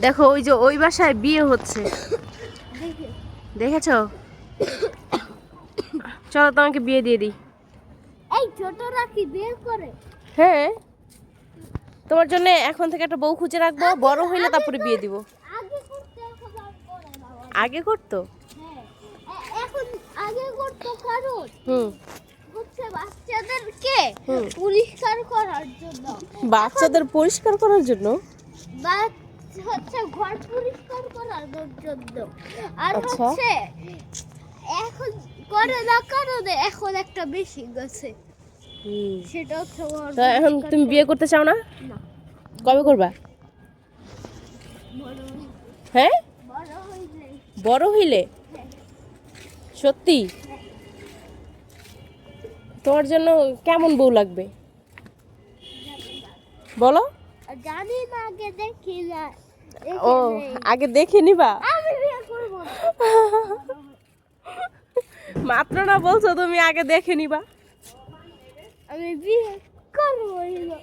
দেখো ওই যে ওই বাসায় বিয়ে হচ্ছে, দেখেছো? চলো তোমাকে বিয়ে দিয়ে দিই। এই ছোটরা কি বিয়ে করে? হ্যাঁ, তোমার জন্য এখন থেকে একটা বউ খুঁজে রাখবো, বড় হইলে তারপরে বিয়ে দিব। আগে করতে এখন আর করে না বাবা। আগে করতো? হ্যাঁ এখন আগে করতো কারণ হচ্ছে বাচ্চাদেরকে পরিষ্কার করার জন্য। বাচ্চাদের পরিষ্কার করার জন্য? বা হচ্ছে ঘর পরিষ্কার করার জন্য। আর আচ্ছা। হচ্ছে এখন করে না কারণে এখন একটা বেশি গেছে, সেটা হচ্ছে ঘর তো এখন তুমি বিয়ে করতে চাও না? না। কবে করবা? বড় হ্যাঁ, বড় হইলে বড় হইলে। সত্যি? তোমার জন্য কেমন বউ লাগবে বলো? জানি না, আগে দেখি না। ও, আগে দেখে নিবা? আমি বিয়ে করব না। মাত্র না বলছো তুমি আগে দেখে নিবা? আমি বিয়ে করবই না।